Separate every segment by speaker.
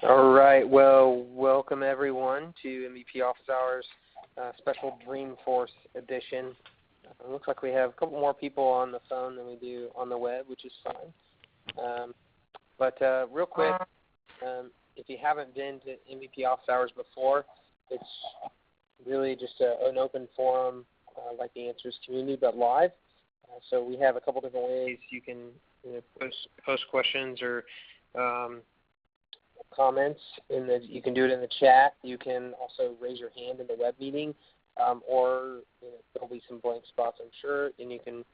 Speaker 1: All right. Well, welcome everyone to MVP Office Hours special Dreamforce edition. It looks like we have a couple more people on the phone than we do on the web, which is fine. But real quick, if you haven't been to MVP Office Hours before, it's really just an open forum like the Answers community, but live. So we have a couple different ways you can post questions or comments. You can do it in the chat. You can also raise your hand in the web meeting, or there'll be some blank spots, I'm sure, and you can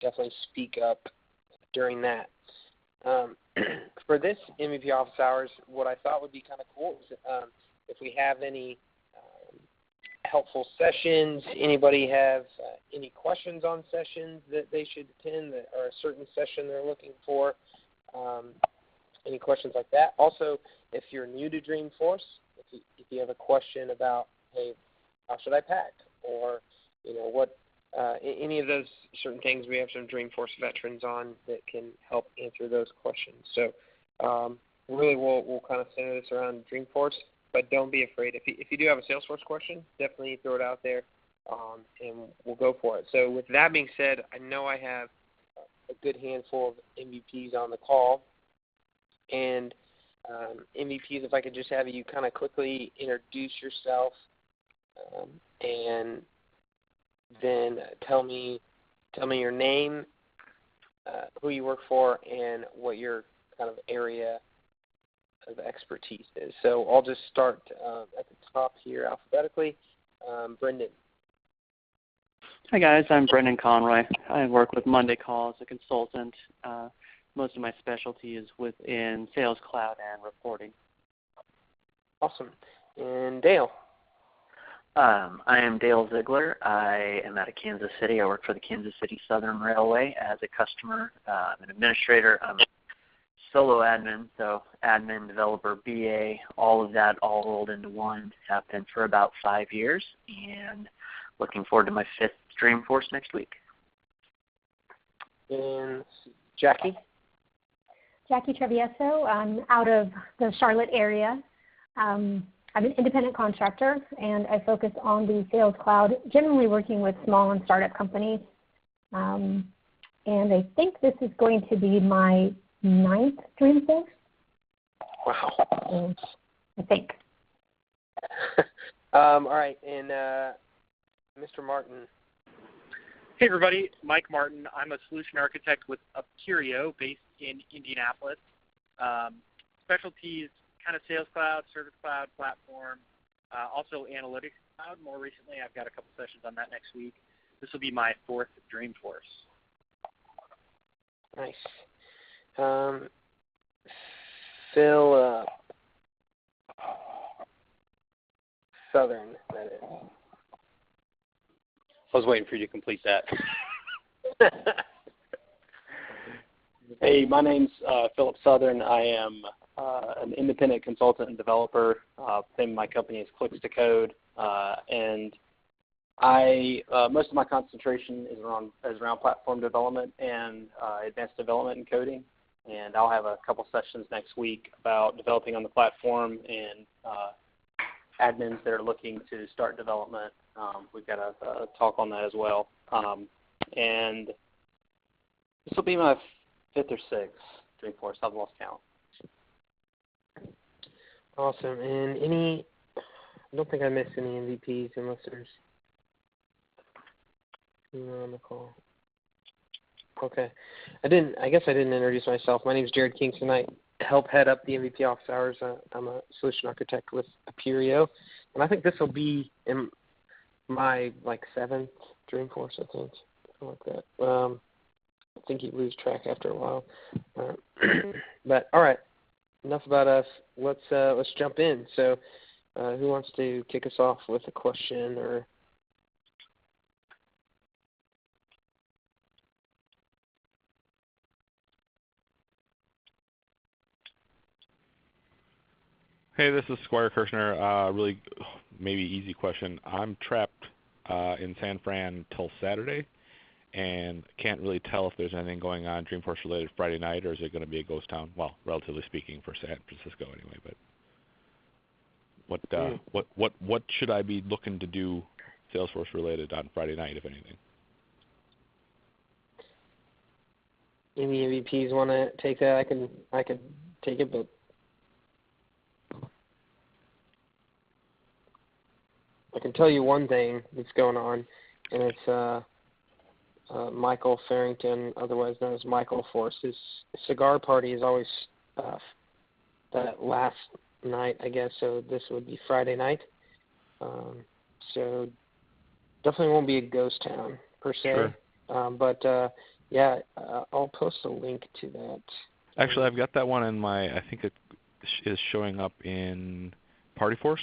Speaker 1: definitely speak up during that. For this MVP Office Hours, what I thought would be kind of cool is if we have any helpful sessions, anybody have any questions on sessions that they should attend or a certain session they're looking for, any questions like that. Also, if you're new to Dreamforce, if you have a question about, hey, how should I pack, or what any of those certain things, we have some Dreamforce veterans on that can help answer those questions. So really we'll kind of center this around Dreamforce, but don't be afraid. If you do have a Salesforce question, definitely throw it out there, and we'll go for it. So with that being said, I know I have a good handful of MVPs on the call. And MVPs, if I could just have you kind of quickly introduce yourself and then tell me your name, who you work for, and what your kind of area of expertise is. So I'll just start at the top here alphabetically. Brendan.
Speaker 2: Hi guys, I'm Brendan Conroy. I work with Monday Call as a consultant. Most of my specialty is within Sales Cloud and reporting.
Speaker 1: Awesome. And Dale.
Speaker 3: I am Dale Ziegler. I am out of Kansas City. I work for the Kansas City Southern Railway as a customer. I'm an administrator. I'm a solo admin, so admin, developer, BA, all of that all rolled into one. Have been for about 5 years, and looking forward to my 5th Dreamforce next week.
Speaker 1: And Jackie.
Speaker 4: Jackie Travieso. I'm out of the Charlotte area. I'm an independent contractor, and I focus on the Sales Cloud, generally working with small and startup companies. And I think this is going to be my 9th Dreamforce.
Speaker 1: Wow.
Speaker 4: I think.
Speaker 1: All right, and Mr. Martin.
Speaker 5: Hey everybody, Mike Martin. I'm a solution architect with Aperio based in Indianapolis. Specialties, kind of Sales Cloud, Service Cloud, Platform, also Analytics Cloud. More recently, I've got a couple sessions on that next week. This will be my 4th Dreamforce.
Speaker 1: Nice. Phil Southern, that is.
Speaker 6: I was waiting for you to complete that. Hey, my name's Philip Southern. I am an independent consultant and developer. The name of my company is Clicks to Code, and I most of my concentration is around platform development and advanced development and coding. And I'll have a couple sessions next week about developing on the platform and admins that are looking to start development. We've got a talk on that as well. And this will be my 5th or 6th Dreamforce. I've lost count.
Speaker 1: Awesome. And I don't think I missed any MVPs unless there's anyone on the call. Okay. I guess I didn't introduce myself. My name is Jared Kingston. I help head up the MVP Office Hours. I'm a solution architect with Aperio. And I think this will be in my 7th Dreamforce, I think. Something like that. I think you lose track after a while. But all right. Enough about us. Let's jump in. So who wants to kick us off with a question or
Speaker 7: Hey, this is Squire Kirshner. Really, maybe easy question. I'm trapped in San Fran till Saturday, and can't really tell if there's anything going on Dreamforce related Friday night, or is it going to be a ghost town? Well, relatively speaking for San Francisco anyway. But what should I be looking to do Salesforce related on Friday night, if anything?
Speaker 1: Any MVPs want to take that? I could take it, but I can tell you one thing that's going on, and it's Michael Farrington, otherwise known as Michael Force. His cigar party is always that last night, I guess. So this would be Friday night. So definitely won't be a ghost town per se.
Speaker 7: Sure.
Speaker 1: But yeah, I'll post a link to that.
Speaker 7: Actually, I've got that one in my. I think it is showing up in Partyforce.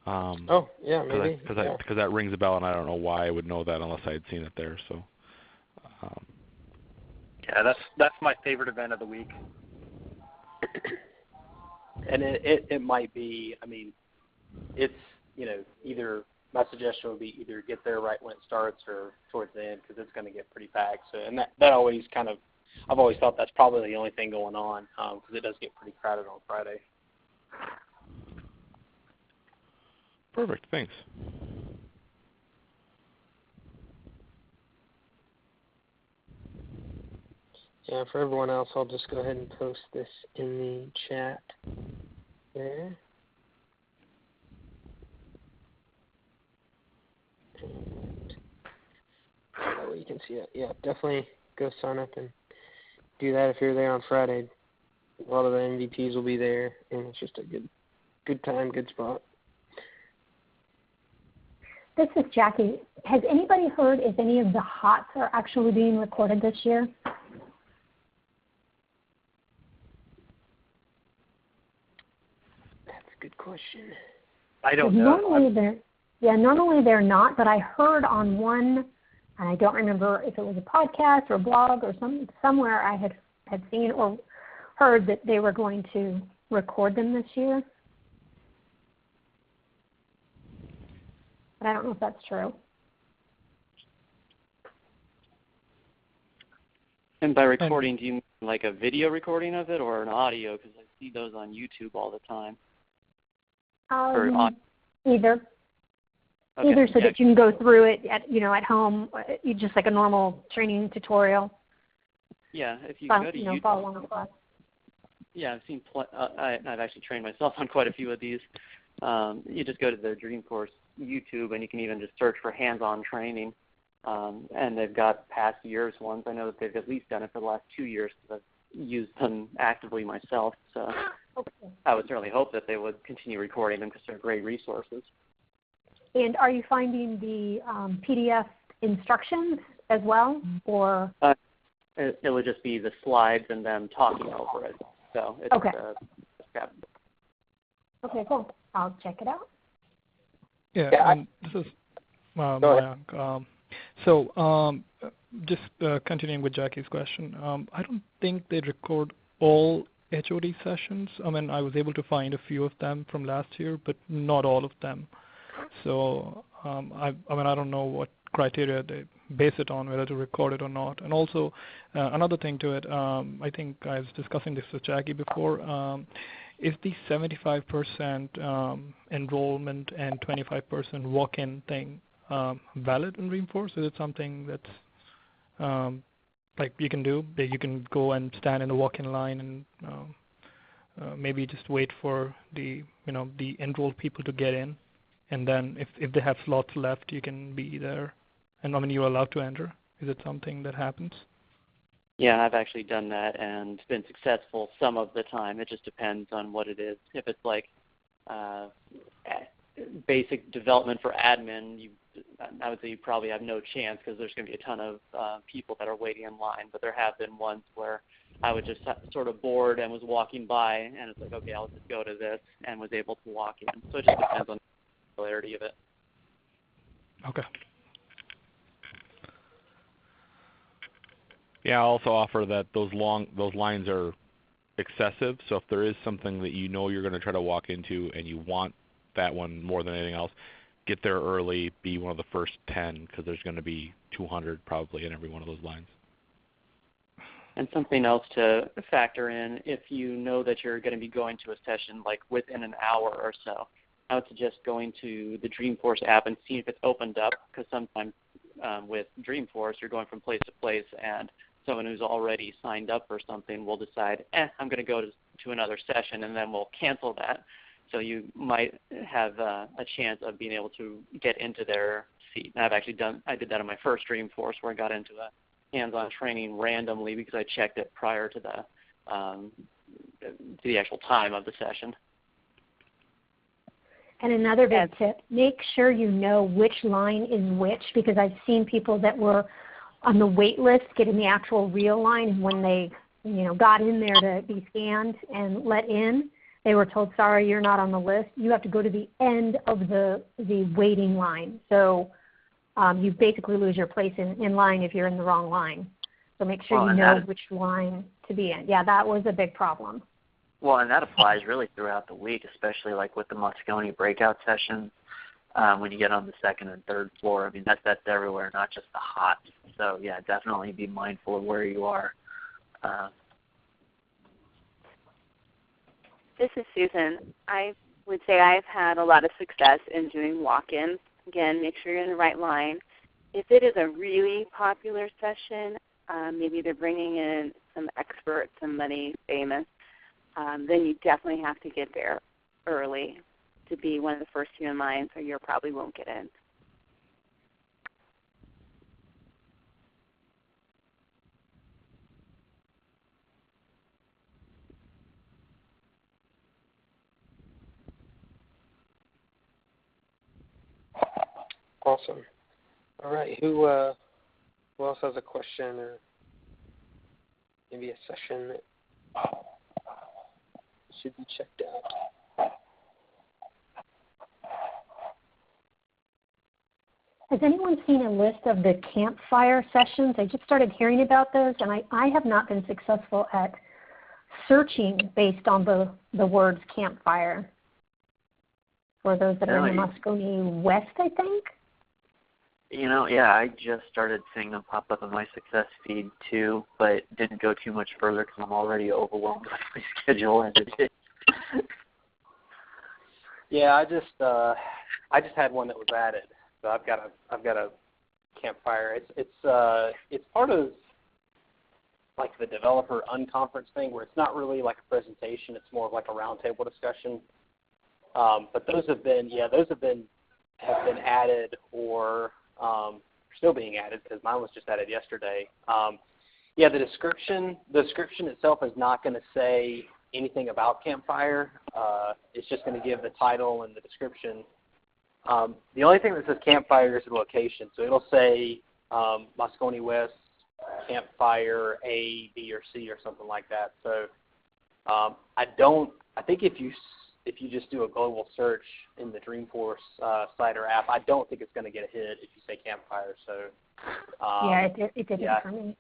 Speaker 1: Oh yeah, maybe.
Speaker 7: Because that rings a bell, and I don't know why I would know that unless I had seen it there. So.
Speaker 5: Yeah, that's my favorite event of the week.
Speaker 6: And it might be. I mean, it's either my suggestion would be either get there right when it starts or towards the end, because it's going to get pretty packed. So and that always kind of, I've always thought that's probably the only thing going on, because it does get pretty crowded on Friday.
Speaker 7: Perfect. Thanks.
Speaker 1: Yeah, for everyone else, I'll just go ahead and post this in the chat there. And that way you can see it. Yeah, definitely go sign up and do that if you're there on Friday. A lot of the MVPs will be there, and it's just a good time, good spot.
Speaker 4: This is Jackie. Has anybody heard if any of the HOTS are actually being recorded this year?
Speaker 1: That's a good question.
Speaker 5: I don't know.
Speaker 4: Normally they're not, but I heard on one, and I don't remember if it was a podcast or blog or somewhere I had seen or heard that they were going to record them this year. But I don't know if that's true.
Speaker 2: And by recording, do you mean like a video recording of it or an audio? Because I see those on YouTube all the time.
Speaker 4: Either.
Speaker 2: Okay.
Speaker 4: Either so that you can go through it at home, just like a normal training tutorial.
Speaker 2: Yeah, if you go to YouTube.
Speaker 4: Follow along with the class.
Speaker 2: Yeah, I've seen. I've actually trained myself on quite a few of these. You just go to the Dreamforce YouTube, and you can even just search for hands-on training. And they've got past years ones. I know that they've at least done it for the last 2 years because I've used them actively myself. So I would certainly hope that they would continue recording them because they're great resources.
Speaker 4: And are you finding the PDF instructions as well, or?
Speaker 2: It would just be the slides and them talking over it. So it's
Speaker 4: okay.
Speaker 2: Okay,
Speaker 4: cool. I'll check it out.
Speaker 8: This is Mayank. Just continuing with Jackie's question, I don't think they record all HOD sessions. I mean, I was able to find a few of them from last year, but not all of them. So, I don't know what criteria they base it on, whether to record it or not. And also, another thing to it, I think I was discussing this with Jackie before, is the 75% enrollment and 25% walk-in thing valid in Dreamforce? Is it something that's like you can do? That you can go and stand in the walk-in line and maybe just wait for the enrolled people to get in, and then if they have slots left, you can be there, and you're allowed to enter. Is it something that happens?
Speaker 2: Yeah, I've actually done that and been successful some of the time. It just depends on what it is. If it's like basic development for admin, I would say you probably have no chance because there's going to be a ton of people that are waiting in line. But there have been ones where I was just sort of bored and was walking by, and it's like, okay, I'll just go to this, and was able to walk in. So it just depends on the popularity of it.
Speaker 8: Okay.
Speaker 7: Yeah, I'll also offer that those lines are excessive. So if there is something that you know you're going to try to walk into and you want that one more than anything else, get there early, be one of the first 10 because there's going to be 200 probably in every one of those lines.
Speaker 2: And something else to factor in, if you know that you're going to be going to a session like within an hour or so, I would suggest going to the Dreamforce app and see if it's opened up, because sometimes with Dreamforce you're going from place to place and someone who's already signed up for something will decide, I'm going to go to another session, and then we'll cancel that. So you might have a chance of being able to get into their seat. And I did that on my first Dreamforce, where I got into a hands-on training randomly because I checked it prior to the actual time of the session.
Speaker 4: And another big tip, make sure you know which line is which, because I've seen people that were on the wait list get in the actual real line, and when they got in there to be scanned and let in, they were told, sorry, you're not on the list. You have to go to the end of the waiting line. So you basically lose your place in line if you're in the wrong line. So make sure you know which line to be in. Yeah, that was a big problem.
Speaker 3: Well, and that applies really throughout the week, especially like with the Moscone breakout sessions. When you get on the second and third floor, I mean, that's everywhere, not just the HOTS. So, yeah, definitely be mindful of where you are.
Speaker 9: This is Susan. I would say I've had a lot of success in doing walk-ins. Again, make sure you're in the right line. If it is a really popular session, maybe they're bringing in some experts, somebody famous, then you definitely have to get there early to be one of the first few in line, so you probably won't get in.
Speaker 1: Awesome. All right. Who else has a question or maybe a session that should be checked out?
Speaker 4: Has anyone seen a list of the campfire sessions? I just started hearing about those, and I have not been successful at searching based on the words campfire for those that are in the Moscone West, I think.
Speaker 3: Yeah, I just started seeing them pop up in my success feed too, but didn't go too much further because I'm already overwhelmed by my schedule as it is.
Speaker 6: Yeah, I just had one that was added, so I've got a campfire. It's part of like the developer unconference thing, where it's not really like a presentation; it's more of like a roundtable discussion. But those have been added or still being added, because mine was just added yesterday. The description itself is not going to say anything about campfire. It's just going to give the title and the description. The only thing that says campfire is the location. So it'll say Moscone West, campfire A, B, or C, or something like that. So I think if you just do a global search in the Dreamforce site or app, I don't think it's going to get a hit if you say campfire. So
Speaker 4: it didn't for me.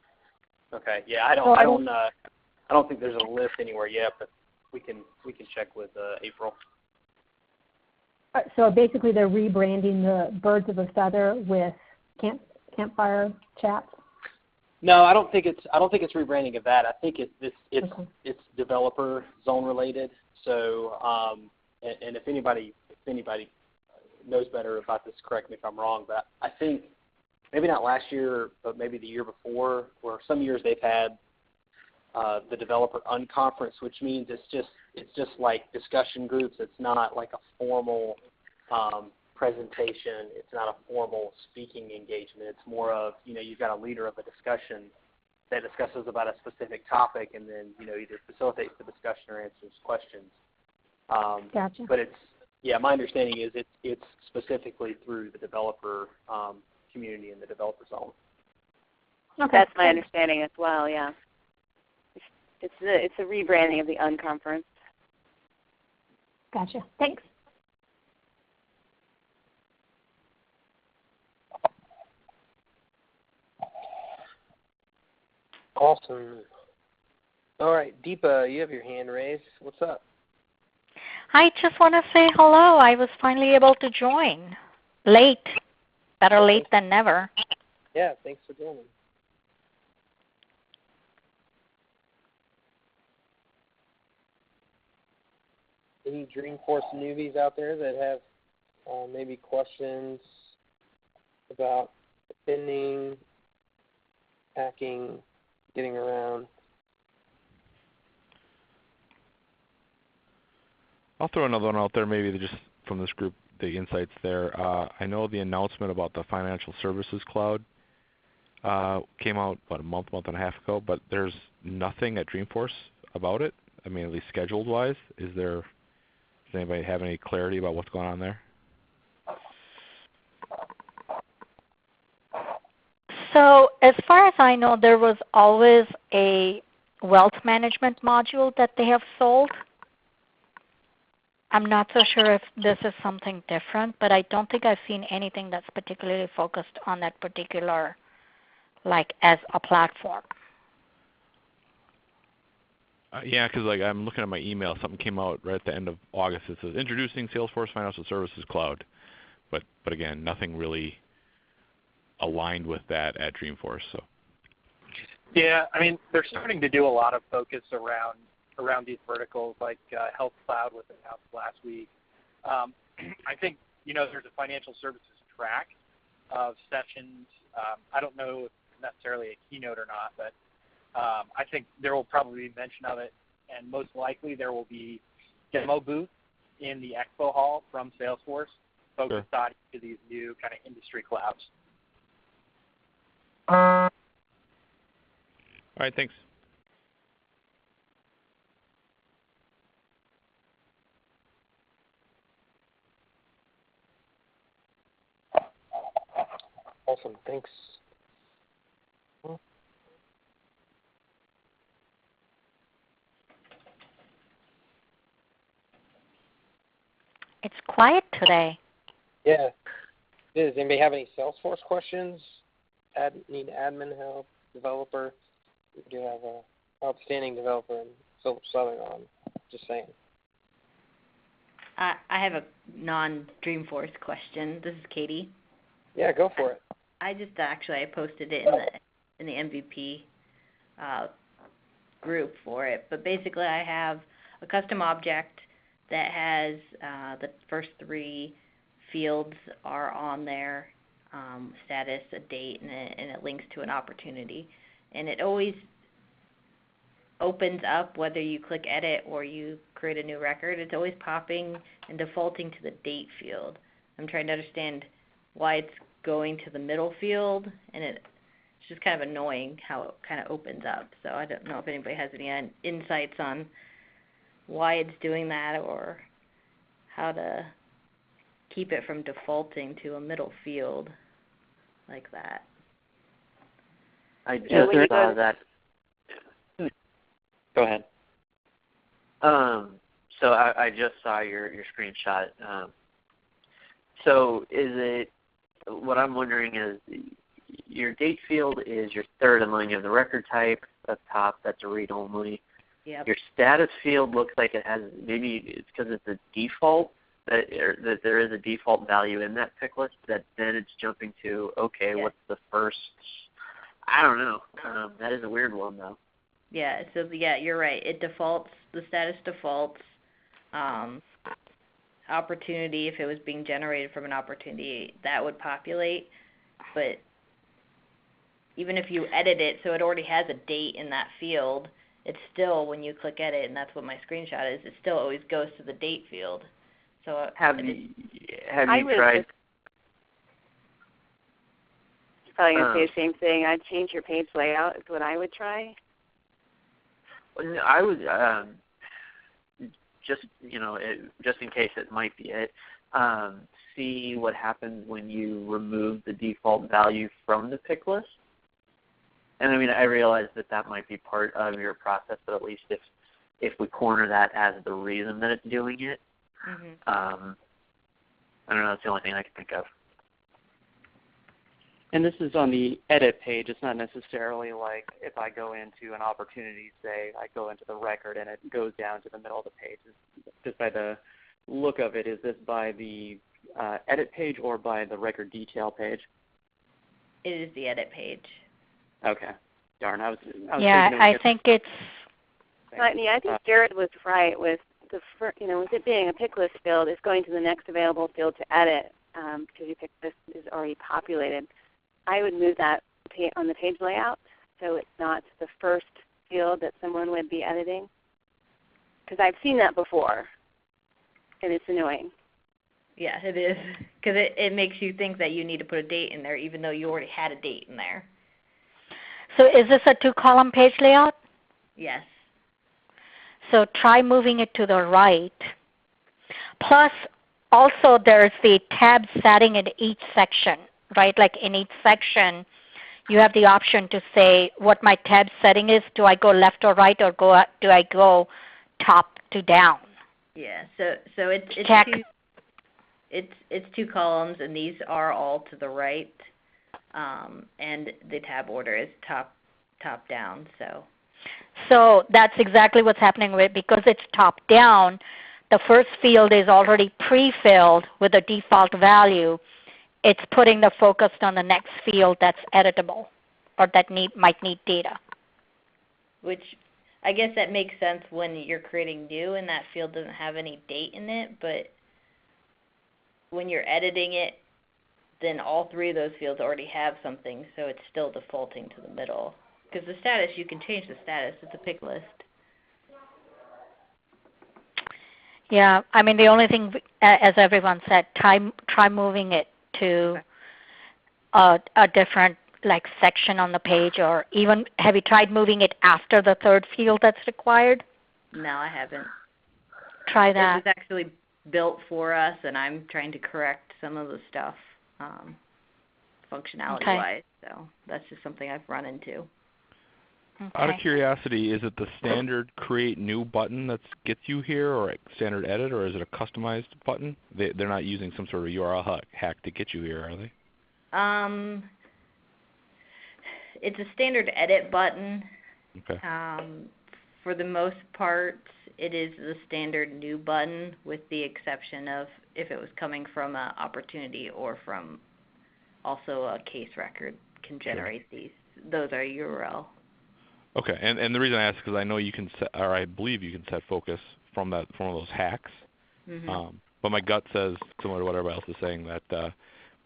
Speaker 6: Okay. Yeah, I don't think there's a list anywhere yet, but we can check with April.
Speaker 4: So basically, they're rebranding the Birds of a Feather with campfire chats.
Speaker 6: No, I don't think it's rebranding of that. I think it's developer zone related. So, and if anybody knows better about this, correct me if I'm wrong, but I think maybe not last year, but maybe the year before, where some years they've had the developer unconference, which means it's just like discussion groups. It's not like a formal presentation. It's not a formal speaking engagement. It's more of, you've got a leader of a discussion that discusses about a specific topic, and then either facilitates the discussion or answers questions.
Speaker 4: Gotcha.
Speaker 6: But my understanding is it's specifically through the developer community and the developer zone.
Speaker 9: Okay. That's my understanding as well. Yeah, it's a rebranding of the unconference.
Speaker 4: Gotcha. Thanks.
Speaker 1: Awesome. All right, Deepa, you have your hand raised. What's up?
Speaker 10: I just want to say hello. I was finally able to join. late. Better late than never.
Speaker 1: Yeah, thanks for joining. Any Dreamforce newbies out there that have maybe questions about attending, hacking, getting around?
Speaker 7: I'll throw another one out there, maybe just from this group, the insights there. I know the announcement about the Financial Services Cloud came out, a month and a half ago, but there's nothing at Dreamforce about it. I mean, at least scheduled-wise. Does anybody have any clarity about what's going on there?
Speaker 10: So as far as I know, there was always a wealth management module that they have sold. I'm not so sure if this is something different, but I don't think I've seen anything that's particularly focused on that particular, like as a platform.
Speaker 7: Yeah, because I'm looking at my email. Something came out right at the end of August. It says, introducing Salesforce Financial Services Cloud. But again, nothing really aligned with that at Dreamforce. So.
Speaker 5: Yeah, I mean, they're starting to do a lot of focus around these verticals, like Health Cloud was announced last week. I think, there's a financial services track of sessions. I don't know if it's necessarily a keynote or not, but I think there will probably be mention of it, and most likely there will be demo booths in the expo hall from Salesforce focused on these new kind of industry clouds.
Speaker 7: All right, thanks.
Speaker 1: Awesome, thanks.
Speaker 10: It's quiet today.
Speaker 1: Yeah. Does anybody have any Salesforce questions? Need admin help, developer? We do have an outstanding developer in Philip Southern on. Just saying.
Speaker 11: I have a non-Dreamforce question. This is Katie.
Speaker 1: Yeah, go for it.
Speaker 11: I posted it in the MVP group for it. But basically, I have a custom object that has the first three fields are on there, status, a date, and it links to an opportunity. And it always opens up whether you click edit or you create a new record. It's always popping and defaulting to the date field. I'm trying to understand why it's going to the middle field, and it's just kind of annoying how it kind of opens up. So I don't know if anybody has any insights on why it's doing that or how to keep it from defaulting to a middle field like that.
Speaker 3: I just saw that.
Speaker 2: Go ahead.
Speaker 3: So I just saw your screenshot. So is it, what I'm wondering is, your date field is your third in line. You have the record type up top, that's a read only.
Speaker 11: Yep.
Speaker 3: Your status field looks like it has, maybe it's because it's a default, that there is a default value in that pick list, that then it's jumping to, okay,
Speaker 11: Yeah.
Speaker 3: what's the first, I don't know. That is a weird one, though.
Speaker 11: Yeah, so yeah, you're right. It defaults, the status defaults. Opportunity, if it was being generated from an opportunity, that would populate. But even if you edit it, so it already has a date in that field, it's still, when you click edit, and that's what my screenshot is, it still always goes to the date field. So
Speaker 3: have you tried?
Speaker 9: Probably going to say the same thing. I'd change your page layout is what I would try.
Speaker 3: I would just in case it might be it. See what happens when you remove the default value from the pick list. And I mean, I realize that might be part of your process, but at least if we corner that as the reason that it's doing it, I don't know. That's the only thing I can think of.
Speaker 2: And this is on the edit page. It's not necessarily like if I go into an opportunity, say I go into the record and it goes down to the middle of the page. It's just by the look of it, is this by the edit page or by the record detail page?
Speaker 11: It is the edit page.
Speaker 2: Okay. Darn, I was
Speaker 10: Yeah,
Speaker 2: thinking
Speaker 10: I think it's.
Speaker 9: I think Jared was right with with it being a pick list field, it's going to the next available field to edit because your pick list is already populated. I would move that on the page layout so it's not the first field that someone would be editing, because I've seen that before, and it's annoying.
Speaker 11: Yeah, it is, because it makes you think that you need to put a date in there even though you already had a date in there.
Speaker 10: So is this a 2-column page layout?
Speaker 11: Yes.
Speaker 10: So try moving it to the right. Plus, also there's the tab setting in each section, right? Like in each section, you have the option to say what my tab setting is. Do I go left or right, or do I go top to down?
Speaker 11: Yeah. So it's
Speaker 10: Check.
Speaker 11: It's 2 columns, and these are all to the right, and the tab order is top down.
Speaker 10: So that's exactly what's happening with, because it's top down, the first field is already pre-filled with a default value. It's putting the focus on the next field that's editable or that might need data.
Speaker 11: Which I guess that makes sense when you're creating new and that field doesn't have any date in it, but when you're editing it, then all 3 of those fields already have something, so it's still defaulting to the middle. Because the status, you can change the status. It's a pick list.
Speaker 10: Yeah, I mean, the only thing, as everyone said, try moving it to a different section on the page, or even have you tried moving it after the 3rd field that's required?
Speaker 11: No, I haven't.
Speaker 10: Try that.
Speaker 11: It was actually built for us, and I'm trying to correct some of the stuff functionality-wise. So that's just something I've run into.
Speaker 10: Okay.
Speaker 7: Out of curiosity, is it the standard create new button that gets you here, or standard edit, or is it a customized button? They're not using some sort of URL hack to get you here, are they?
Speaker 11: It's a standard edit button.
Speaker 7: Okay.
Speaker 11: For the most part, it is the standard new button, with the exception of if it was coming from an opportunity or from also a case record can generate these. Those are URL.
Speaker 7: Okay, and the reason I ask is because I know you can set, or I believe you can set focus from one of those hacks.
Speaker 11: Mm-hmm.
Speaker 7: But my gut says, similar to what everybody else is saying, that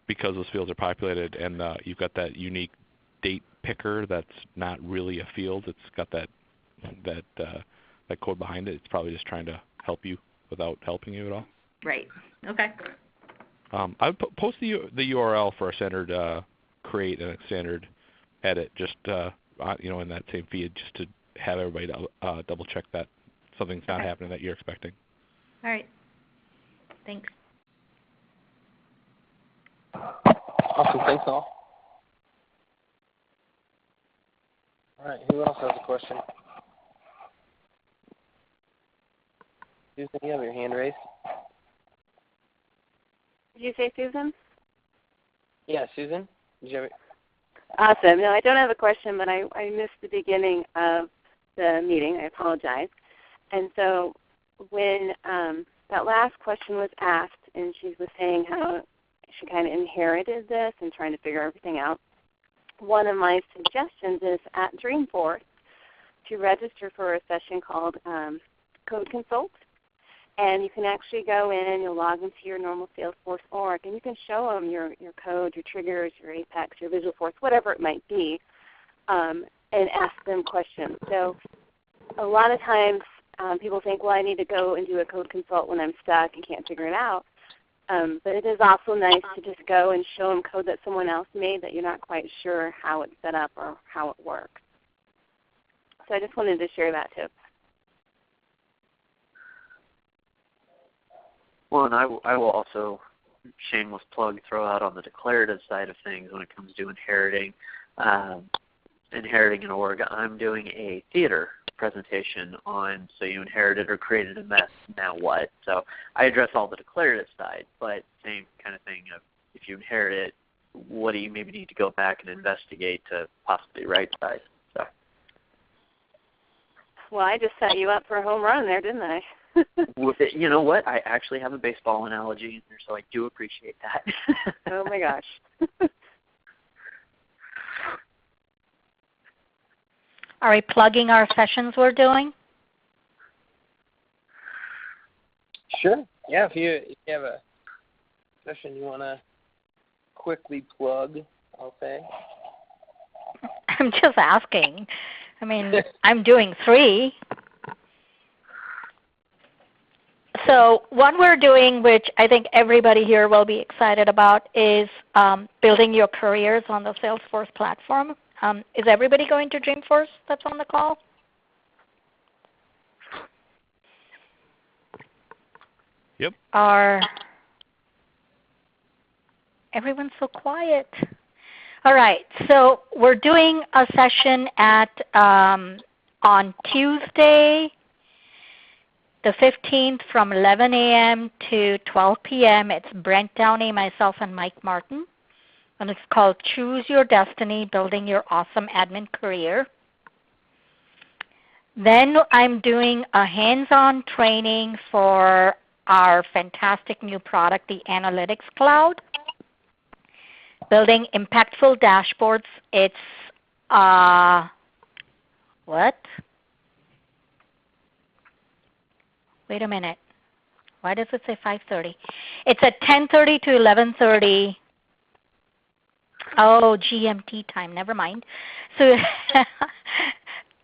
Speaker 7: because those fields are populated and you've got that unique date picker that's not really a field, it's got that code behind it. It's probably just trying to help you without helping you at all.
Speaker 11: Right. Okay.
Speaker 7: I would post the URL for a standard create and a standard edit, just in that same feed, just to have everybody double check that something's not happening that you're expecting.
Speaker 11: All right. Thanks.
Speaker 1: Awesome. Thanks, all. All right. Who else has a question? Susan, you have your hand raised.
Speaker 9: Did you say Susan?
Speaker 1: Yeah, Susan. Did you have it?
Speaker 9: Awesome. No, I don't have a question, but I missed the beginning of the meeting. I apologize. And so when that last question was asked, and she was saying how she kind of inherited this and trying to figure everything out, one of my suggestions is at Dreamforce to register for a session called Code Consult. And you can actually go in, you'll log into your normal Salesforce org, and you can show them your code, your triggers, your Apex, your Visualforce, whatever it might be, and ask them questions. So a lot of times people think, well, I need to go and do a code consult when I'm stuck and can't figure it out. But it is also nice to just go and show them code that someone else made that you're not quite sure how it's set up or how it works. So I just wanted to share that tip.
Speaker 3: Well, and I will also, shameless plug, throw out on the declarative side of things when it comes to inheriting an org. I'm doing a theater presentation on so you inherited or created a mess, now what? So I address all the declarative side, but same kind of thing of if you inherit it, what do you maybe need to go back and investigate to possibly right size? So.
Speaker 9: Well, I just set you up for a home run there, didn't I?
Speaker 3: You know what? I actually have a baseball analogy in there, so I do appreciate that.
Speaker 9: Oh my gosh.
Speaker 10: Are we plugging our sessions we're doing?
Speaker 1: Sure. Yeah, if you have a session you want to quickly plug, I'll say.
Speaker 10: I'm just asking. I mean, I'm doing 3. So one we're doing, which I think everybody here will be excited about, is building your careers on the Salesforce platform. Is everybody going to Dreamforce that's on the call?
Speaker 7: Yep.
Speaker 10: Everyone's so quiet. All right, so we're doing a session at on Tuesday, the 15th from 11 a.m. to 12 p.m. It's Brent Downey, myself, and Mike Martin. And it's called Choose Your Destiny, Building Your Awesome Admin Career. Then I'm doing a hands-on training for our fantastic new product, the Analytics Cloud. Building impactful dashboards. It's, what? Wait a minute. Why does it say 5:30? It's at 10:30 to 11:30. Oh, GMT time. Never mind. So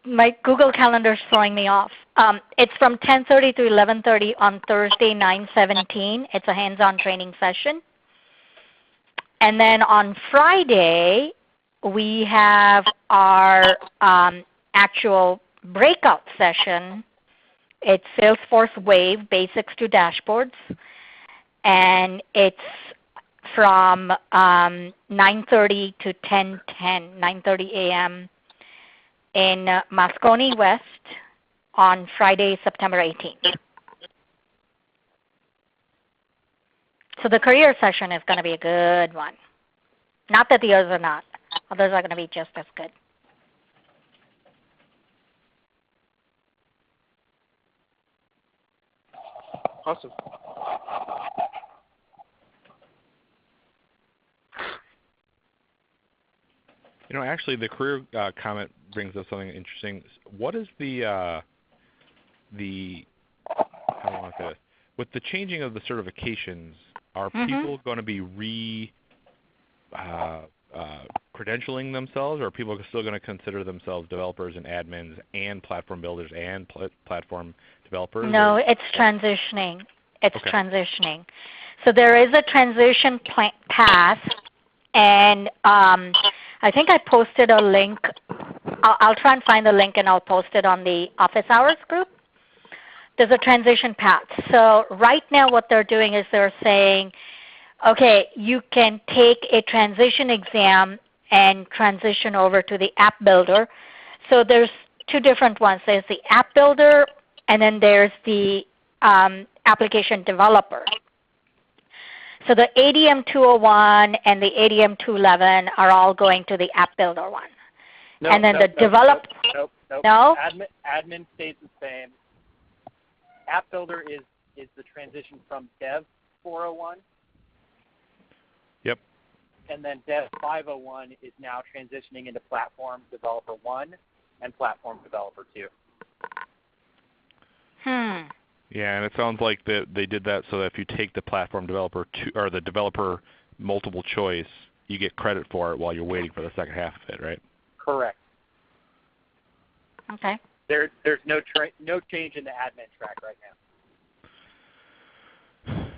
Speaker 10: my Google Calendar is throwing me off. It's from 10:30 to 11:30 on Thursday, 9/17. It's a hands-on training session. And then on Friday, we have our actual breakout session. It's Salesforce Wave, Basics to Dashboards. And it's from 9:30 to 10:10, 9:30 a.m. in Moscone West on Friday, September 18th. So the career session is going to be a good one. Not that the others are not. Others are going to be just as good.
Speaker 1: Awesome.
Speaker 7: You know, actually, the career comment brings up something interesting. What is the how do I want to say this? With the changing of the certifications, are people going to be credentialing themselves, or are people still going to consider themselves developers and admins and platform builders and platform developers?
Speaker 10: No, it's transitioning. It's transitioning. So there is a transition path, and I think I posted a link. I'll try and find the link, and I'll post it on the Office Hours group. There's a transition path. So right now what they're doing is they're saying, okay, you can take a transition exam and transition over to the App Builder. So there's 2 different ones. There's the App Builder, and then there's the Application Developer. So the ADM 201 and the ADM 211 are all going to the App Builder one. And then
Speaker 5: Nope.
Speaker 10: No?
Speaker 5: Admin stays the same. App Builder is the transition from Dev 401.
Speaker 7: Yep.
Speaker 5: And then Dev 501 is now transitioning into Platform Developer 1 and Platform Developer 2.
Speaker 7: Yeah, and it sounds like they did that so that if you take the Platform Developer 2 or the Developer multiple choice, you get credit for it while you're waiting for the second half of it, right?
Speaker 5: Correct.
Speaker 10: Okay.
Speaker 5: There's no change in the admin track right now.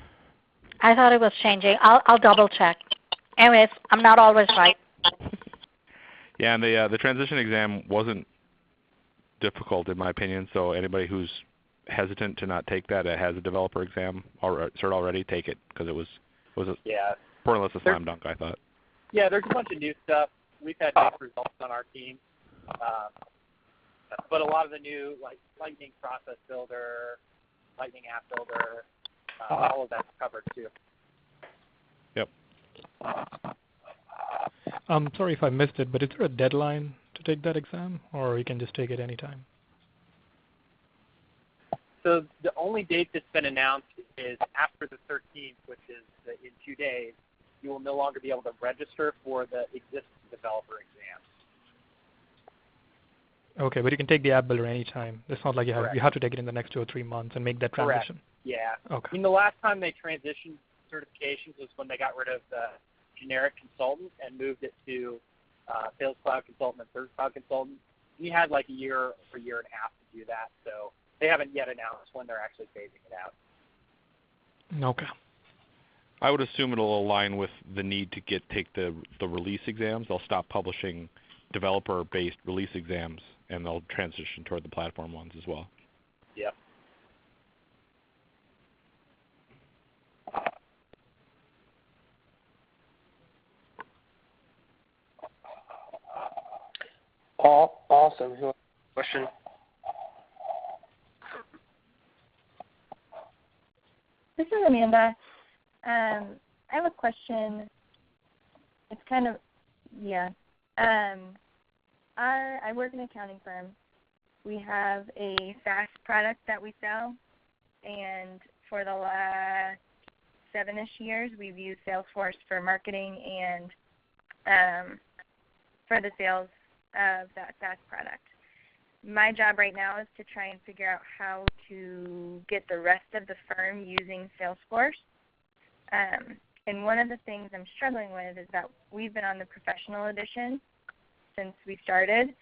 Speaker 10: I thought it was changing. I'll double check. Anyways, I'm not always right.
Speaker 7: Yeah, and the transition exam wasn't difficult in my opinion. So anybody who's hesitant to not take that, has a developer exam cert already, take it, because it was more or less a slam dunk, I thought.
Speaker 5: Yeah, there's a bunch of new stuff. We've had nice results on our team. But a lot of the new, like Lightning Process Builder, Lightning App Builder, all of that's covered too.
Speaker 7: Yep.
Speaker 8: I'm sorry if I missed it, but is there a deadline to take that exam, or you can just take it anytime?
Speaker 5: So the only date that's been announced is after the 13th, which is in 2 days. You will no longer be able to register for the existing developer exams.
Speaker 8: Okay, but you can take the app builder anytime. It's not like you
Speaker 5: Correct.
Speaker 8: have to take it in the next 2 or 3 months and make that transition.
Speaker 5: Correct. Yeah.
Speaker 8: Okay.
Speaker 5: I mean, the last time they transitioned certifications was when they got rid of the generic consultant and moved it to Sales Cloud Consultant and Service Cloud Consultant. We had like a year or year and a half to do that, so they haven't yet announced when they're actually phasing it out.
Speaker 8: Okay.
Speaker 7: I would assume it'll align with the need to take the release exams. They'll stop publishing developer-based release exams, and they'll transition toward the platform ones as well.
Speaker 5: Yep.
Speaker 1: Awesome. Who has a question?
Speaker 12: This is Amanda. I have a question. It's kind of, I work in an accounting firm. We have a SaaS product that we sell, and for the last 7-ish years, we've used Salesforce for marketing and for the sales of that SaaS product. My job right now is to try and figure out how to get the rest of the firm using Salesforce. And one of the things I'm struggling with is that we've been on the professional edition since we started.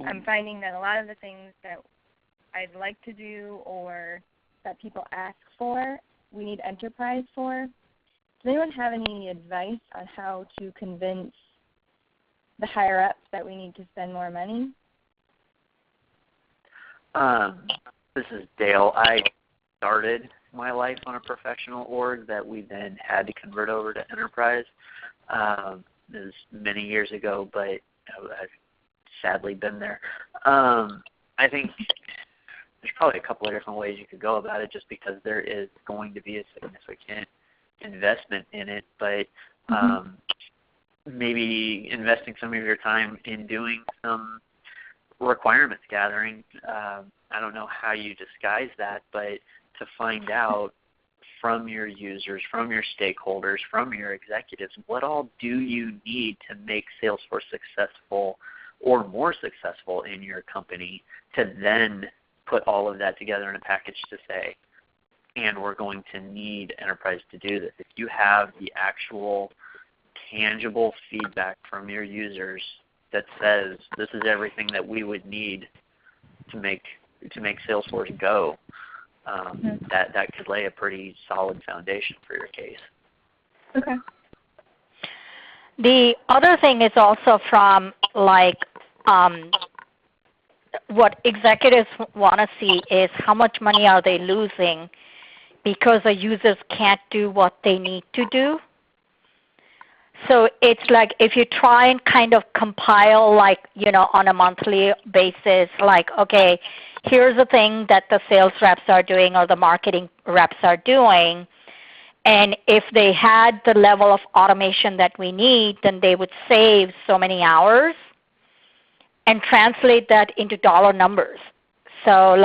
Speaker 12: I'm finding that a lot of the things that I'd like to do or that people ask for, we need enterprise for. Does anyone have any advice on how to convince the higher-ups that we need to spend more money?
Speaker 3: This is Dale. I started my life on a professional org that we then had to convert over to enterprise. It was many years ago, but I've sadly been there. I think there's probably a couple of different ways you could go about it just because there is going to be a significant investment in it, but maybe investing some of your time in doing some requirements gathering. I don't know how you disguise that, but to find out from your users, from your stakeholders, from your executives, what all do you need to make Salesforce successful or more successful in your company, to then put all of that together in a package to say, and we're going to need enterprise to do this. If you have the actual tangible feedback from your users that says this is everything that we would need to make Salesforce go, that could lay a pretty solid foundation for your case.
Speaker 12: Okay.
Speaker 10: The other thing is also from what executives want to see is how much money are they losing because the users can't do what they need to do. So it's like if you try and kind of compile on a monthly basis, okay, here's the thing that the sales reps are doing or the marketing reps are doing, and if they had the level of automation that we need, then they would save so many hours and translate that into dollar numbers. So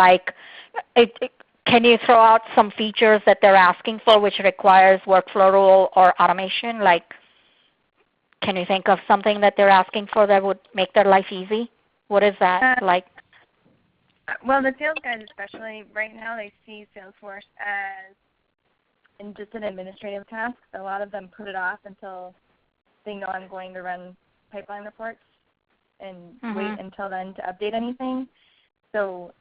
Speaker 10: can you throw out some features that they're asking for which requires workflow rule or automation? Can you think of something that they're asking for that would make their life easy? What is that like?
Speaker 12: Well, the sales guys especially, right now they see Salesforce as just an administrative task. A lot of them put it off until they know I'm going to run pipeline reports and wait until then to update anything. So,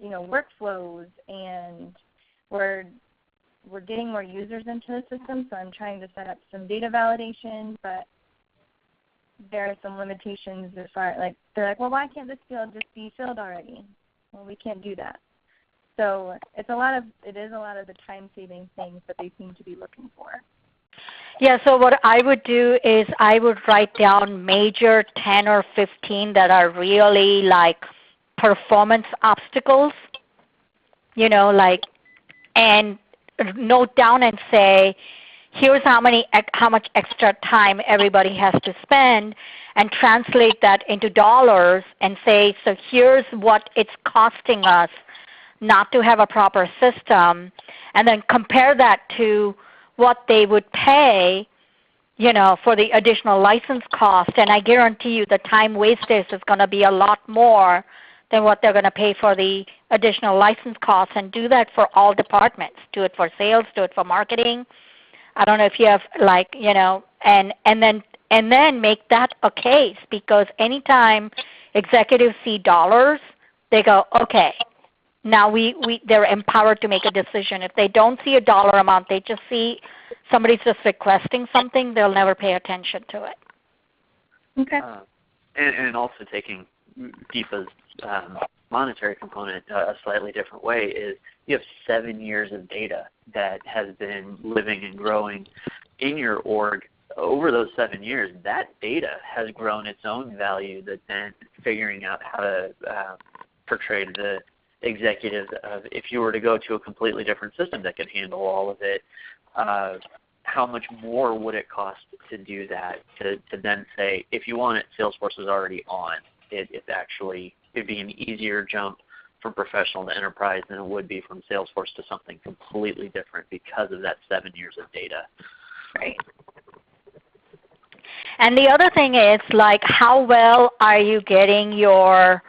Speaker 12: workflows, and we're getting more users into the system, so I'm trying to set up some data validation, but there are some limitations as far they're like, well, why can't this field just be filled already? Well, we can't do that. So it is a lot of the time-saving things that they seem to be looking for.
Speaker 10: Yeah, so what I would do is I would write down major 10 or 15 that are really performance obstacles, and note down and say, here's how much extra time everybody has to spend, and translate that into dollars and say, so here's what it's costing us not to have a proper system, and then compare that to what they would pay, for the additional license cost, and I guarantee you the time wasted is going to be a lot more than what they're going to pay for the additional license costs, and do that for all departments. Do it for sales, do it for marketing. I don't know if you have and then make that a case, because anytime executives see dollars, they go, okay, now they're empowered to make a decision. If they don't see a dollar amount, they just see somebody's just requesting something, they'll never pay attention to it.
Speaker 12: Okay.
Speaker 3: And also taking DEPA's monetary component a slightly different way is you have 7 years of data that has been living and growing in your org. Over those 7 years, that data has grown its own value, that then figuring out how to portray to the executives of, if you were to go to a completely different system that could handle all of it, how much more would it cost to do that, to then say, if you want it, Salesforce is already on. It'd be an easier jump from professional to enterprise than it would be from Salesforce to something completely different because of that 7 years of data.
Speaker 12: Right.
Speaker 10: And the other thing is, how well are you getting your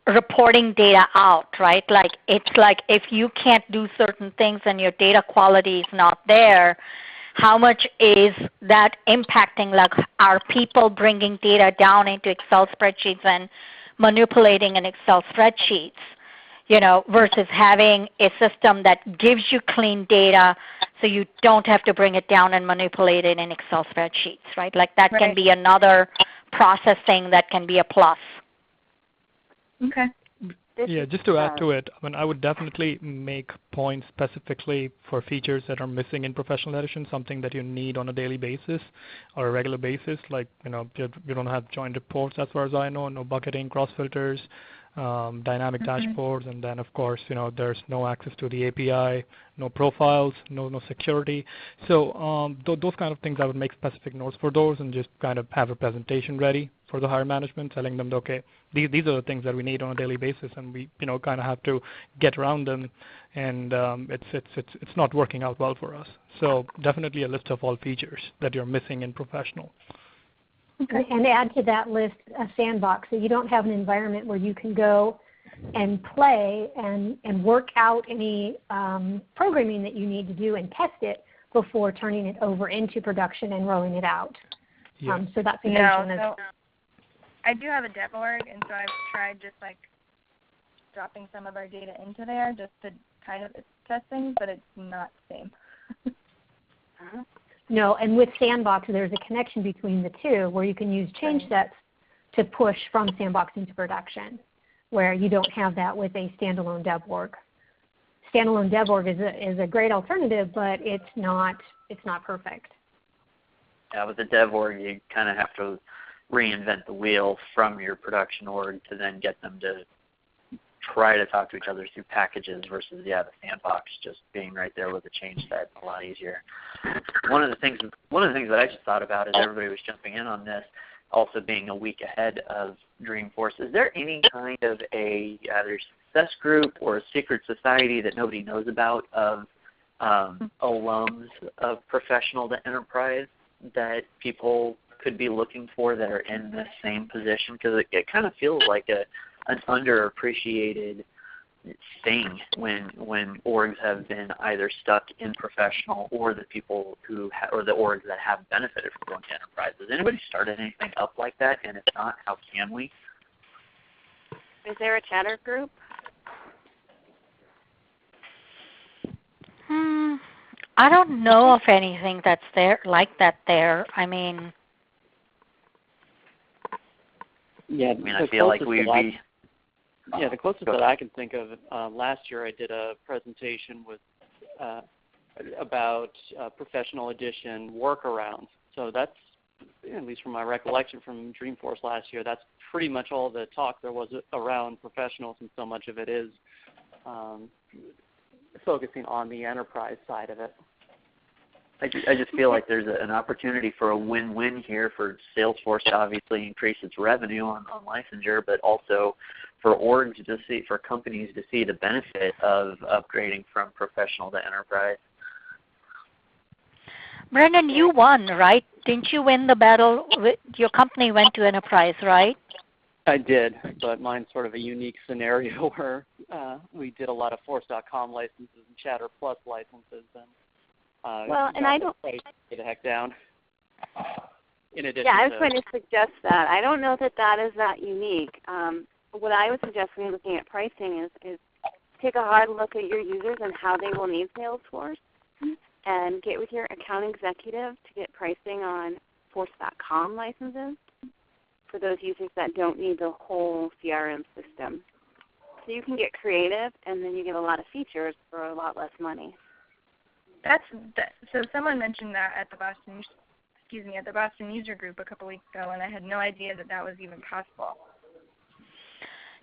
Speaker 10: reporting data out, right? It's like if you can't do certain things and your data quality is not there, how much is that impacting? Are people bringing data down into Excel spreadsheets and manipulating in Excel spreadsheets, versus having a system that gives you clean data so you don't have to bring it down and manipulate it in Excel spreadsheets, right? That can be another processing that can be a plus.
Speaker 12: Okay.
Speaker 8: Yeah, just to add to it, I would definitely make points specifically for features that are missing in Professional Edition, something that you need on a daily basis or a regular basis. You don't have joint reports as far as I know, no bucketing, cross filters, dynamic dashboards, and then of course, there's no access to the API, no profiles, no security. So those kind of things, I would make specific notes for those and just kind of have a presentation ready for the higher management, telling them, okay, these are the things that we need on a daily basis, and we kind of have to get around them, and it's not working out well for us. So definitely a list of all features that you're missing in Professional.
Speaker 4: Okay. And add to that list a sandbox, so you don't have an environment where you can go and play and work out any programming that you need to do and test it before turning it over into production and rolling it out.
Speaker 8: Yeah.
Speaker 4: So that's a
Speaker 12: so I do have a dev org, and so I've tried just dropping some of our data into there just to kind of test things, but it's not the same.
Speaker 4: No, and with Sandbox, there's a connection between the two where you can use change sets to push from Sandbox into production, where you don't have that with a standalone dev org. Standalone dev org is a great alternative, but it's not perfect.
Speaker 3: Yeah, with the dev org, you kind of have to reinvent the wheel from your production org to then get them to try to talk to each other through packages versus the Sandbox just being right there with a change set, a lot easier. One of the things that I just thought about as everybody was jumping in on this, also being a week ahead of Dreamforce, is there any kind of a either success group or a secret society that nobody knows about of alums of Professional to Enterprise that people could be looking for that are in the same position? Because it kind of feels like an underappreciated thing when orgs have been either stuck in Professional or the people or the orgs that have benefited from going to Enterprise. Has anybody started anything up like that? And if not, how can we?
Speaker 9: Is there a chatter group?
Speaker 10: I don't know of anything that's there like that there.
Speaker 2: Yeah,
Speaker 3: I feel like we'd be...
Speaker 2: Yeah, the closest that I can think of, last year I did a presentation with about Professional Edition workarounds. So that's, at least from my recollection from Dreamforce last year, that's pretty much all the talk there was around Professionals, and so much of it is focusing on the enterprise side of it.
Speaker 3: I just feel like there's an opportunity for a win-win here for Salesforce to obviously increase its revenue on licensure, but also for orgs to see, for companies to see the benefit of upgrading from professional to enterprise.
Speaker 10: Brendan, you won, right? Didn't you win the battle? Your company went to enterprise, right?
Speaker 2: I did, but mine's sort of a unique scenario where we did a lot of Force.com licenses and Chatter Plus licenses, and
Speaker 9: and I don't
Speaker 2: get the heck down. In addition,
Speaker 9: I was going to suggest that. I don't know that that is that unique. What I would suggest when you're looking at pricing is take a hard look at your users and how they will need Salesforce, and get with your account executive to get pricing on Force.com licenses for those users that don't need the whole CRM system. So you can get creative, and then you get a lot of features for a lot less money.
Speaker 12: So someone mentioned that at the Boston user group a couple weeks ago, and I had no idea that that was even possible.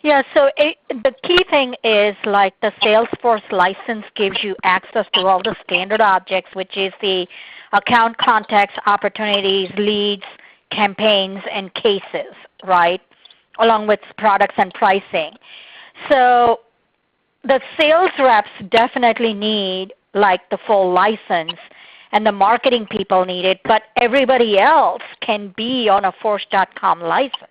Speaker 10: Yeah, so the key thing is like the Salesforce license gives you access to all the standard objects, which is the account contacts, opportunities, leads, campaigns, and cases, right, along with products and pricing. So the sales reps definitely need like the full license, and the marketing people need it, but everybody else can be on a Force.com license.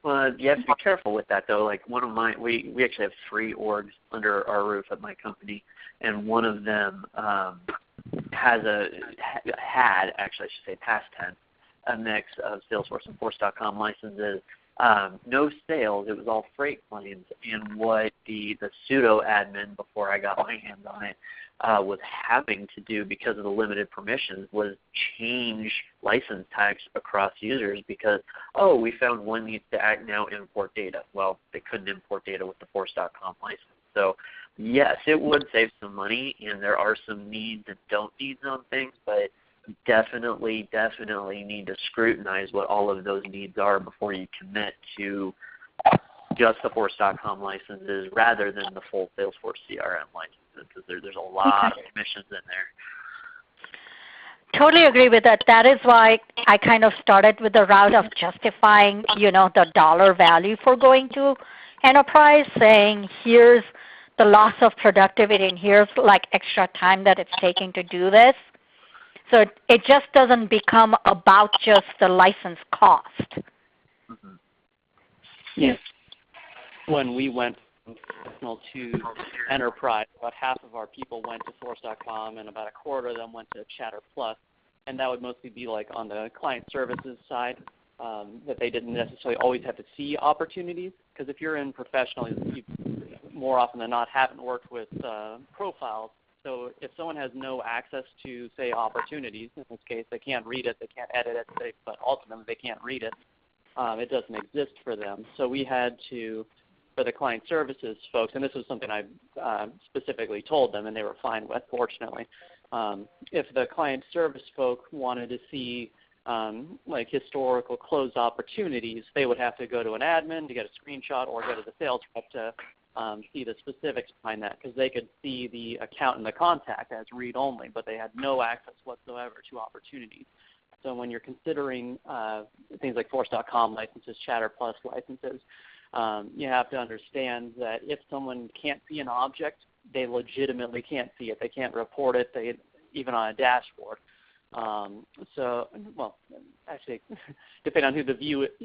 Speaker 3: Well, you have to be careful with that, though. Like one of we actually have 3 orgs under our roof at my company, and one of them had, actually I should say past tense, a mix of Salesforce and Force.com licenses. No sales, it was all freight claims, and what the pseudo admin, before I got my hands on it, was having to do because of the limited permissions was change license types across users because, we found one needs to now import data. Well, they couldn't import data with the Force.com license. So yes, it would save some money, and there are some needs and don't needs on things, but definitely need to scrutinize what all of those needs are before you commit to just the Force.com licenses rather than the full Salesforce CRM licenses, because there's a lot of permissions in there.
Speaker 10: Totally agree with that. That is why I kind of started with the route of justifying, the dollar value for going to enterprise, saying here's the loss of productivity and here's like extra time that it's taking to do this. So it just doesn't become about just the license cost.
Speaker 3: Mm-hmm.
Speaker 2: Yes. When we went from professional to enterprise, about half of our people went to Force.com and about a quarter of them went to Chatter Plus. And that would mostly be like on the client services side, that they didn't necessarily always have to see opportunities. Because if you're in professional, you more often than not haven't worked with profiles. So if someone has no access to, say, opportunities, in this case, they can't read it, they can't edit it, but ultimately they can't read it, it doesn't exist for them. So we had to, for the client services folks, and this was something I specifically told them, and they were fine with, fortunately. If the client service folk wanted to see like historical closed opportunities, they would have to go to an admin to get a screenshot or go to the sales rep to see the specifics behind that, because they could see the account and the contact as read-only, but they had no access whatsoever to opportunities. So when you're considering things like Force.com licenses, Chatter Plus licenses, you have to understand that if someone can't see an object, they legitimately can't see it. They can't report it, even on a dashboard. Actually, depending on who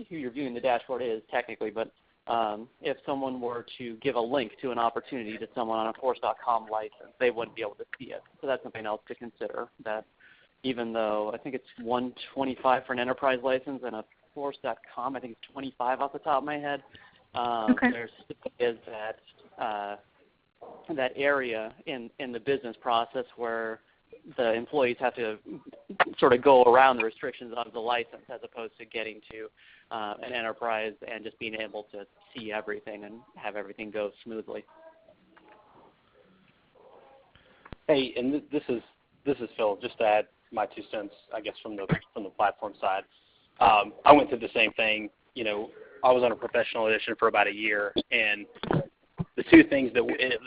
Speaker 2: you're viewing the dashboard is technically, but if someone were to give a link to an opportunity to someone on a Force.com license, they wouldn't be able to see it. So that's something else to consider, that even though I think it's $125 for an enterprise license and a Force.com, I think it's $25 off the top of my head, there is that area in the business process where the employees have to sort of go around the restrictions of the license as opposed to getting to an enterprise and just being able to see everything and have everything go smoothly.
Speaker 6: Hey, and this is Phil. Just to add my 2 cents, I guess from the platform side, I went through the same thing. I was on a professional edition for about a year, and the 2 things that,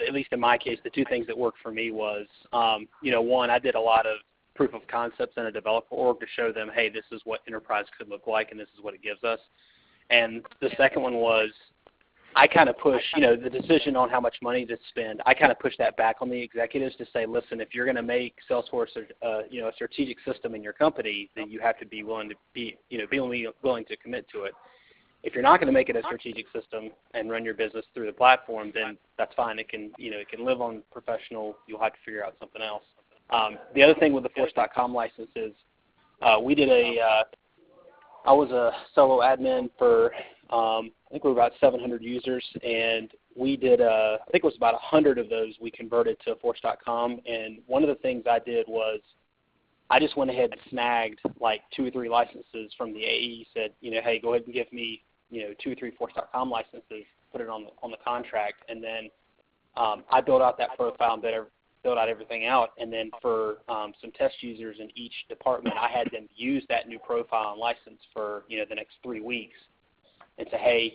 Speaker 6: at least in my case, the 2 things that worked for me was, one, I did a lot of proof of concepts in a developer org to show them, hey, this is what enterprise could look like, and this is what it gives us. And the second one was I kind of push, the decision on how much money to spend, I kind of push that back on the executives to say, listen, if you're going to make Salesforce, a strategic system in your company, then you have to be willing to commit to it. If you're not going to make it a strategic system and run your business through the platform, then that's fine. It can, it can live on professional. You'll have to figure out something else. The other thing with the Force.com license is we did I was a solo admin for, I think we were about 700 users, and we did, I think it was about 100 of those we converted to Force.com, and one of the things I did was I just went ahead and snagged like 2 or 3 licenses from the AE, said, hey, go ahead and give me, 2 or 3 Force.com licenses, put it on the contract, and then I built out that profile and built out everything out, and then for some test users in each department, I had them use that new profile and license for, the next 3 weeks, and say, hey,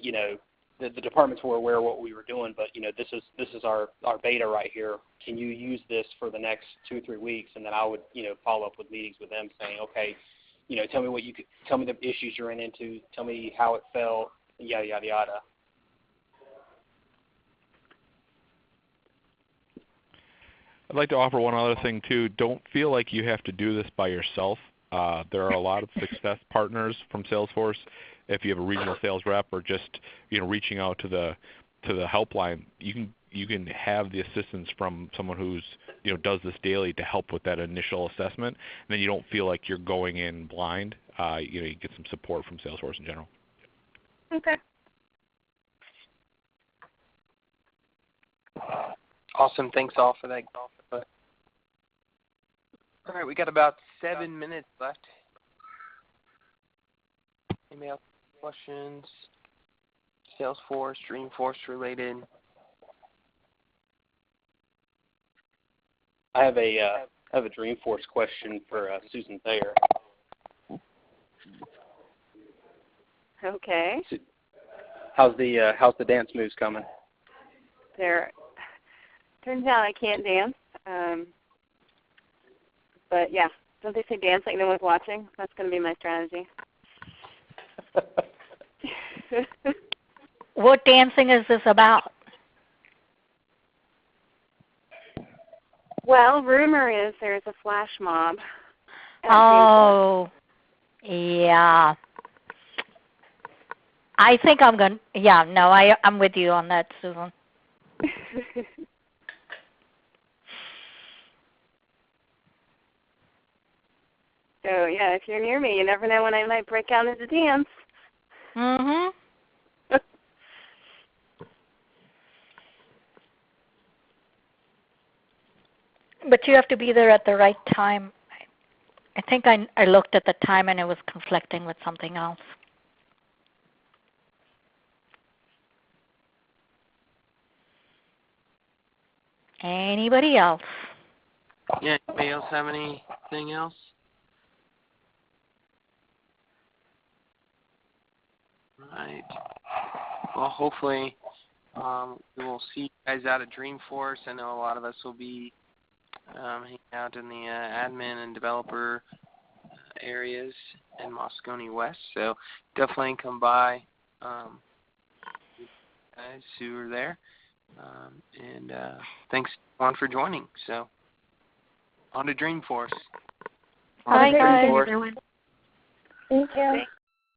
Speaker 6: the departments were aware of what we were doing, but this is our beta right here. Can you use this for the next 2 or 3 weeks? And then I would follow up with meetings with them, saying, okay, tell me the issues you ran into, tell me how it felt, yada yada yada.
Speaker 7: I'd like to offer one other thing too. Don't feel like you have to do this by yourself. There are a lot of success partners from Salesforce. If you have a regional sales rep or just reaching out to the helpline, you can have the assistance from someone who's does this daily to help with that initial assessment, and then you don't feel like you're going in blind. You get some support from Salesforce in general.
Speaker 12: Okay.
Speaker 1: Awesome. Thanks all for that. All right, we got about 7 minutes left. Anybody else have questions? Salesforce, Dreamforce related?
Speaker 6: I have a Dreamforce question for Susan Thayer.
Speaker 9: Okay.
Speaker 6: How's the dance moves coming?
Speaker 9: Turns out I can't dance. But yeah, don't they say dance like no one's watching? That's going to be my strategy.
Speaker 10: What dancing is this about?
Speaker 9: Well, rumor is there's a flash mob.
Speaker 10: Oh, yeah. I think I'm going to, I'm with you on that, Susan.
Speaker 9: So, yeah, if you're near me, you never know when I might break out into dance.
Speaker 10: Mm-hmm. But you have to be there at the right time. I think I looked at the time and it was conflicting with something else. Anybody else?
Speaker 1: Yeah, anybody else have anything else? Right. Well, hopefully we will see you guys out at Dreamforce. I know a lot of us will be hanging out in the admin and developer areas in Moscone West. So definitely come by, guys who are there. And thanks, everyone, for joining. So on to Dreamforce.
Speaker 10: Bye, guys.
Speaker 12: Thank you.